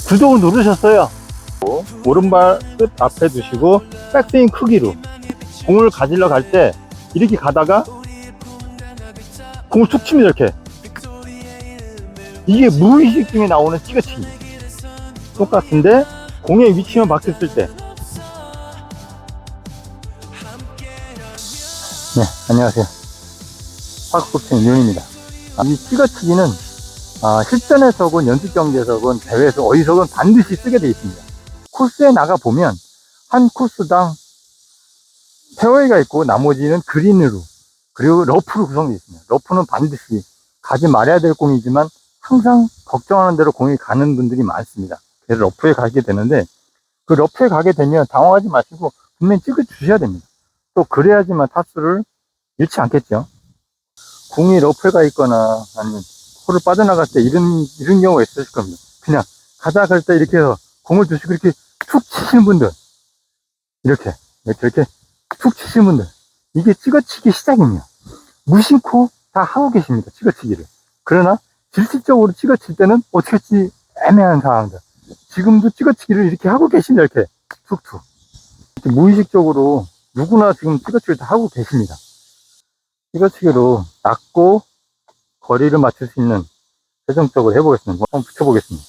구독을 누르셨어요. 오른발 끝 앞에 두시고 백스윙 크기로 공을 가지러 갈 때 이렇게 가다가 공을 툭 칩니다. 이렇게. 이게 무의식 중에 나오는 찌그치기. 똑같은데 공의 위치만 바뀌었을 때. 네, 안녕하세요. 파크코칭 윤입니다. 이 찌그치기는 실전에서건 연습 경기에서건 대회에서 어디서건 반드시 쓰게 되어 있습니다. 코스에 나가 보면 한 코스당 페어웨이가 있고 나머지는 그린으로 그리고 러프로 구성되어 있습니다. 러프는 반드시 가지 말아야 될 공이지만 항상 걱정하는 대로 공이 가는 분들이 많습니다. 그래서 러프에 가게 되는데 그 러프에 가게 되면 당황하지 마시고 분명히 찍어 주셔야 됩니다. 또 그래야지만 타수를 잃지 않겠죠. 공이 러프에 가 있거나 아니면 홀을 빠져나갈 때 이런 경우가 있으실 겁니다. 그냥 가다 갈 때 이렇게 해서 공을 두시고 이렇게 툭 치시는 분들, 이렇게 툭 치시는 분들, 이게 찍어치기 시작입니다. 무심코 다 하고 계십니다. 찍어치기를. 그러나 질식적으로 찍어칠 때는 어떻게 할지 애매한 상황들. 지금도 찍어치기를 이렇게 하고 계십니다. 이렇게 툭툭. 이렇게 무의식적으로 누구나 지금 찍어치기를 다 하고 계십니다. 찍어치기로 낮고 거리를 맞출 수 있는 최종적으로 해보겠습니다. 한번 붙여보겠습니다.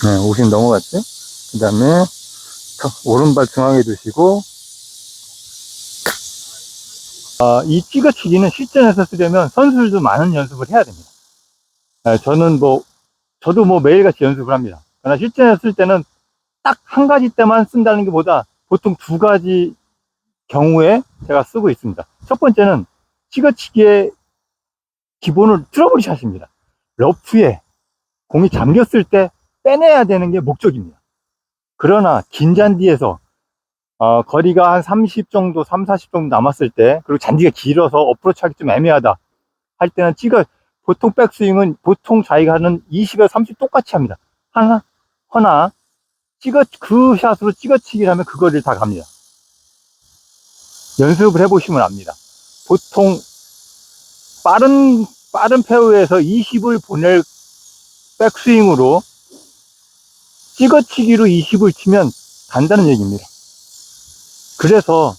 네, 50 넘어갔죠? 그 다음에 오른발 중앙에 두시고 이 찍어치기는 실전에서 쓰려면 선수들도 많은 연습을 해야 됩니다. 저도 매일같이 연습을 합니다. 그러나 실전에서 쓸 때는 딱 한 가지 때만 쓴다는 게 보다 보통 두 가지 경우에 제가 쓰고 있습니다. 첫 번째는 찍어치기의 기본을 트러블 샷입니다. 러프에 공이 잠겼을 때 빼내야 되는 게 목적입니다. 그러나 긴 잔디에서 거리가 한 30 정도, 40 정도 남았을 때, 그리고 잔디가 길어서 어프로치 하기 좀 애매하다 할 때는 보통 백스윙은 보통 자기가 하는 20에서 30 똑같이 합니다. 하나 그 샷으로 찍어치기를 하면 그 거리를 다 갑니다. 연습을 해보시면 압니다. 보통 빠른 페어웨이에서 20을 보낼 백스윙으로 찍어치기로 20을 치면 간다는 얘기입니다. 그래서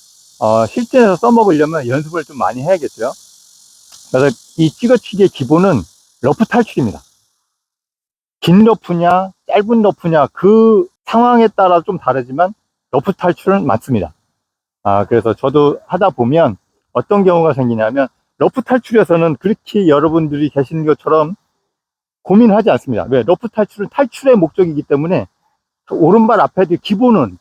실전에서 써먹으려면 연습을 좀 많이 해야겠죠. 그래서 이 찍어치기의 기본은 러프 탈출입니다. 긴 러프냐 짧은 러프냐 그 상황에 따라 좀 다르지만 러프 탈출은 맞습니다. 그래서 저도 하다 보면 어떤 경우가 생기냐면 러프 탈출에서는 그렇게 여러분들이 계시는 것처럼 고민하지 않습니다. 왜? 러프 탈출은 탈출의 목적이기 때문에 오른발 앞에 기본은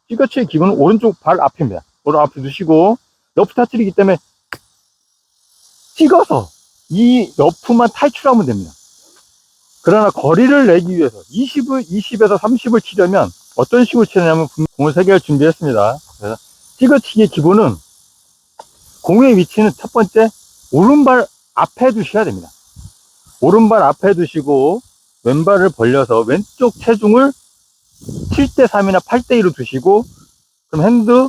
찍어치기의 기본은 오른쪽 발 앞입니다. 오른 앞에 두시고 러프 탈출이기 때문에 찍어서 이 러프만 탈출하면 됩니다. 그러나 거리를 내기 위해서 20에서 30을 치려면 어떤 식으로 치느냐면 공을 3개를 준비했습니다. 그래서 찍어치기의 기본은 공의 위치는 첫 번째 오른발 앞에 두셔야 됩니다. 오른발 앞에 두시고 왼발을 벌려서 왼쪽 체중을 7대3이나 8대2로 두시고 그럼 핸드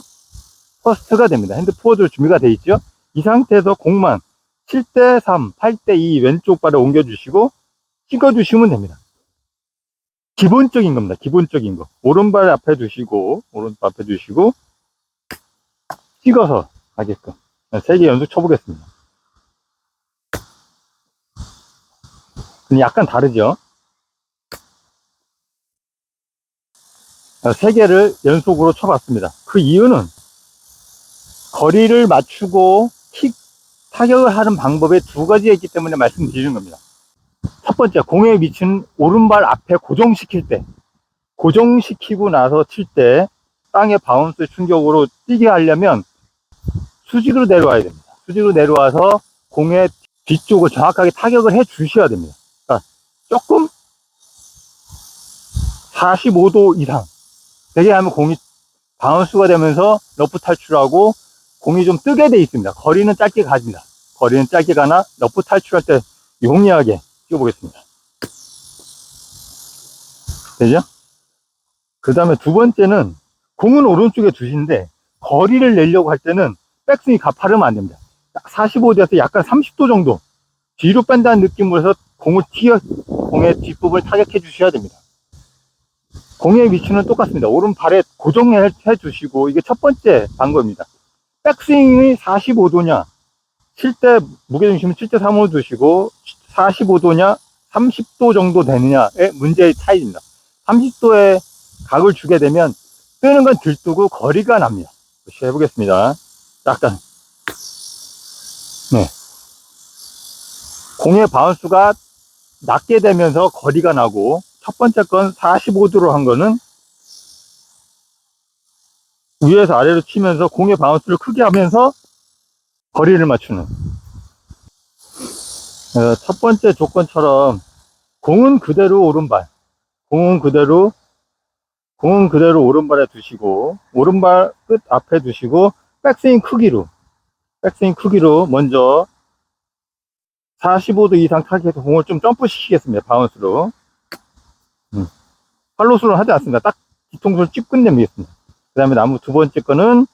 퍼스트가 됩니다. 핸드 포워드로 준비가 되어 있죠. 이 상태에서 공만 7대3, 8대2 왼쪽 발에 옮겨주시고 찍어주시면 됩니다. 기본적인 겁니다. 기본적인 거. 오른발 앞에 두시고 찍어서 가게끔 3개 연속 쳐보겠습니다. 약간 다르죠? 3개를 연속으로 쳐봤습니다. 그 이유는 거리를 맞추고 타격을 하는 방법에 2가지가 있기 때문에 말씀드리는 겁니다. 첫 번째, 공의 위치는 오른발 앞에 고정시키고 나서 칠 때 땅의 바운스 충격으로 뛰게 하려면 수직으로 내려와야 됩니다. 수직으로 내려와서 공의 뒤쪽을 정확하게 타격을 해 주셔야 됩니다. 그러니까 조금 45도 이상 되게 하면 공이 바운스가 되면서 러프 탈출하고 공이 좀 뜨게 돼 있습니다. 거리는 짧게 가집니다. 거리는 짧게 가나 러프 탈출할 때 용이하게 찍어보겠습니다. 되죠? 그 다음에 두 번째는 공은 오른쪽에 두시는데 거리를 내려고 할 때는 백스윙이 가파르면 안 됩니다. 45도에서 약간 30도 정도 뒤로 뺀다는 느낌으로 해서 공의 뒷부분을 타격해 주셔야 됩니다. 공의 위치는 똑같습니다. 오른발에 고정해 주시고, 이게 첫 번째 방법입니다. 백스윙이 45도냐, 칠 때 무게중심은 7.35 두시고 45도냐 30도 정도 되느냐의 문제의 차이입니다. 30도의 각을 주게 되면 뜨는 건 들뜨고 거리가 납니다. 다시 해보겠습니다. 약간 네, 공의 바운스가 낮게 되면서 거리가 나고, 첫 번째 건 45도로 한 거는 위에서 아래로 치면서 공의 바운스를 크게 하면서 거리를 맞추는, 첫 번째 조건처럼 공은 그대로 오른발, 공은 그대로 오른발에 두시고, 오른발 끝 앞에 두시고, 백스윙 크기로 먼저 45도 이상 타격해서 공을 좀 점프 시키겠습니다. 바운스로. 팔로스로는 하지 않습니다. 딱 뒤통수를 쭉 끝내겠습니다. 그 다음에 두 번째 거는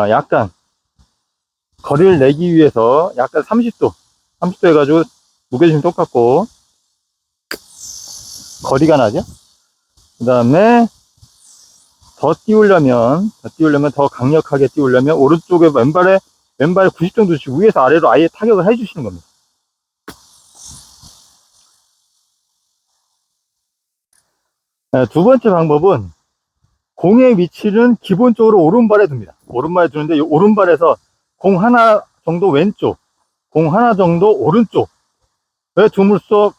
약간 거리를 내기 위해서 약간 30도 해가지고 무게중심 똑같고 거리가 나죠. 그 다음에 더 띄우려면 더 강력하게 띄우려면 오른쪽에 왼발에 90 정도 주시고 위에서 아래로 아예 타격을 해주시는 겁니다. 두 번째 방법은 공의 위치는 기본적으로 오른발에 둡니다. 오른발에 두는데, 오른발에서 공 하나 정도 왼쪽, 공 하나 정도 오른쪽에 둠으로써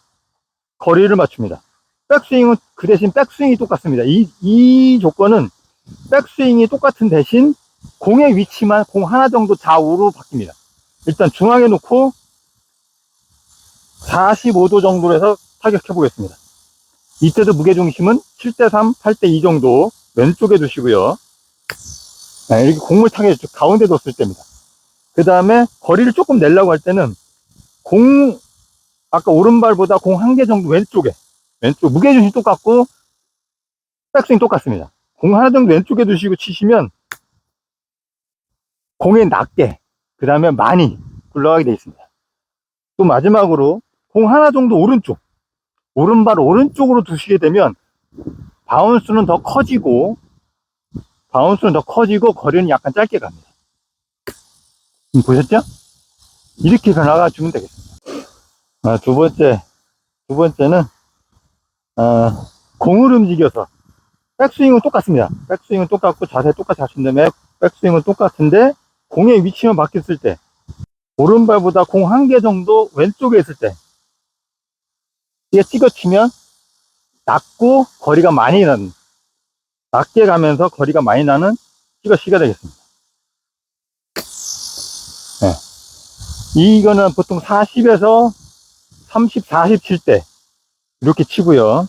거리를 맞춥니다. 백스윙은 그 대신 백스윙이 똑같습니다. 이 조건은 백스윙이 똑같은 대신 공의 위치만 공 하나 정도 좌우로 바뀝니다. 일단 중앙에 놓고 45도 정도로 해서 타격해 보겠습니다. 이때도 무게중심은 7대3, 8대2 정도 왼쪽에 두시고요. 이렇게 공을 타겟 가운데 뒀을 때입니다. 그 다음에 거리를 조금 내려고 할 때는 아까 오른발보다 공 한 개 정도 왼쪽 무게중심 똑같고 백스윙 똑같습니다. 공 하나 정도 왼쪽에 두시고 치시면 공에 낮게, 그 다음에 많이 굴러가게 되어 있습니다. 또 마지막으로 공 하나 정도 오른발 오른쪽으로 두시게 되면 바운스는 더 커지고 거리는 약간 짧게 갑니다. 보셨죠? 이렇게 변화가 주면 되겠습니다. 두 번째는 공을 움직여서, 백스윙은 똑같습니다. 백스윙은 똑같고 자세 똑같이 하신 다음에 백스윙은 똑같은데 공의 위치만 바뀌었을 때, 오른발보다 공 한 개 정도 왼쪽에 있을 때 이게 찍어치면 낮고 거리가 많이 나는, 낮게 가면서 거리가 많이 나는 찍어치기가 되겠습니다. 네. 이거는 보통 40에서 30, 40 칠 때 이렇게 치고요.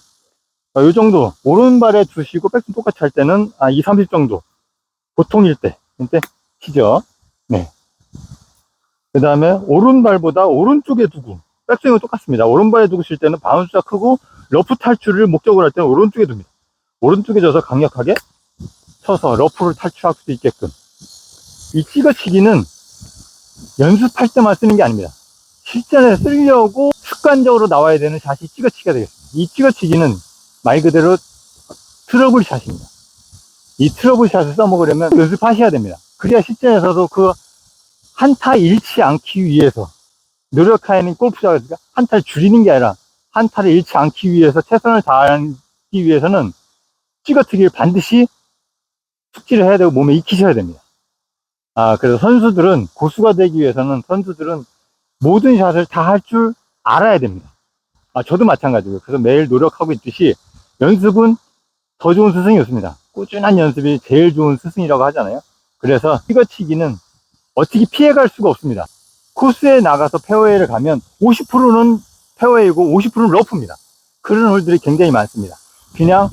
이 정도 오른발에 두시고 백스윙 똑같이 할 때는 2, 30 정도 보통일 때 이때 치죠. 네. 그 다음에 오른발보다 오른쪽에 두고, 백스윙은 똑같습니다. 오른발에 두고 칠 때는 바운스가 크고 러프 탈출을 목적으로 할 때는 오른쪽에 둡니다. 오른쪽에 져서 강력하게 쳐서 러프를 탈출할 수 있게끔. 이 찍어치기는 연습할 때만 쓰는 게 아닙니다. 실전에 쓰려고 습관적으로 나와야 되는 샷이 찍어치기가 되겠습니다. 이 찍어치기는 말 그대로 트러블 샷입니다. 이 트러블 샷을 써먹으려면 연습하셔야 됩니다. 그래야 실전에서도 그 한타 잃지 않기 위해서 노력하는 골프자가 한타를 줄이는 게 아니라 한타를 잃지 않기 위해서 최선을 다하기 위해서는 찍어치기를 반드시 숙지를 해야 되고 몸에 익히셔야 됩니다. 그래서 고수가 되기 위해서는 선수들은 모든 샷을 다 할 줄 알아야 됩니다. 저도 마찬가지고요. 그래서 매일 노력하고 있듯이 연습은 더 좋은 스승이 없습니다. 꾸준한 연습이 제일 좋은 스승이라고 하잖아요. 그래서 찍어치기는 어떻게 피해갈 수가 없습니다. 코스에 나가서 페어웨이를 가면 50%는 페어웨이고 50%는 러프입니다. 그런 홀들이 굉장히 많습니다. 그냥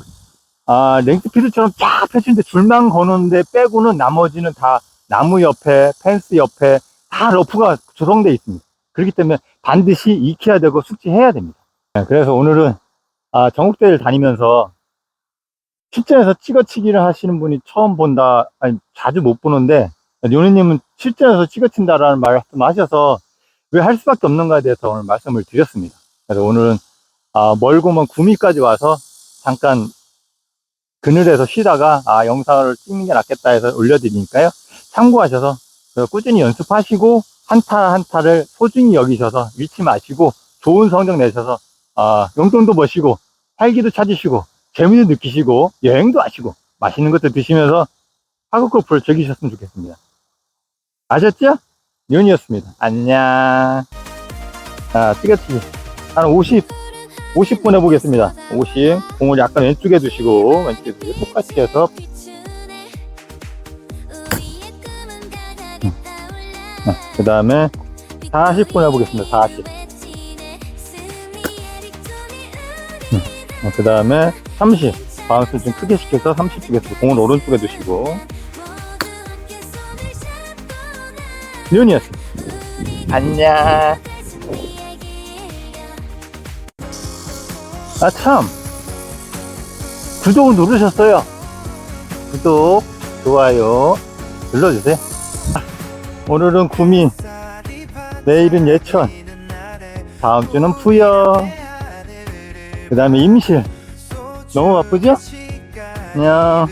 랭스피드처럼 쫙 펼치는데 줄만 거는데 빼고는 나머지는 다 나무 옆에, 펜스 옆에 다 러프가 조성되어 있습니다. 그렇기 때문에 반드시 익혀야 되고 숙지해야 됩니다. 그래서 오늘은 전국대회를 다니면서 실전에서 찍어치기를 하시는 분이 처음 본다, 자주 못 보는데, 요니님은 실전에서 찍어친다라는 말씀 하셔서 왜 할 수밖에 없는가에 대해서 오늘 말씀을 드렸습니다. 그래서 오늘은 멀고 먼 구미까지 와서 잠깐 그늘에서 쉬다가 영상을 찍는 게 낫겠다 해서 올려드리니까요. 참고하셔서 꾸준히 연습하시고 한타 한타를 소중히 여기셔서 잃지 마시고 좋은 성적 내셔서 용돈도 버시고 활기도 찾으시고 재미도 느끼시고 여행도 하시고 맛있는 것도 드시면서 파크 골프를 즐기셨으면 좋겠습니다. 아셨죠? 윤이었습니다. 안녕. 찌개찌개 한 50분 해보겠습니다. 50. 공을 약간 왼쪽에 두시고 왼쪽에 두시고 똑같이 해서 그 다음에 40분 해보겠습니다. 40. 그 다음에 30. 바운스 좀 크게 시켜서 30 주겠습니다. 공을 오른쪽에 두시고. 윤이었습니다. 안녕. 참. 구독 누르셨어요. 구독, 좋아요 눌러주세요. 오늘은 구미, 내일은 예천, 다음 주는 부여, 그 다음에 임실. 너무 바쁘죠? 안녕.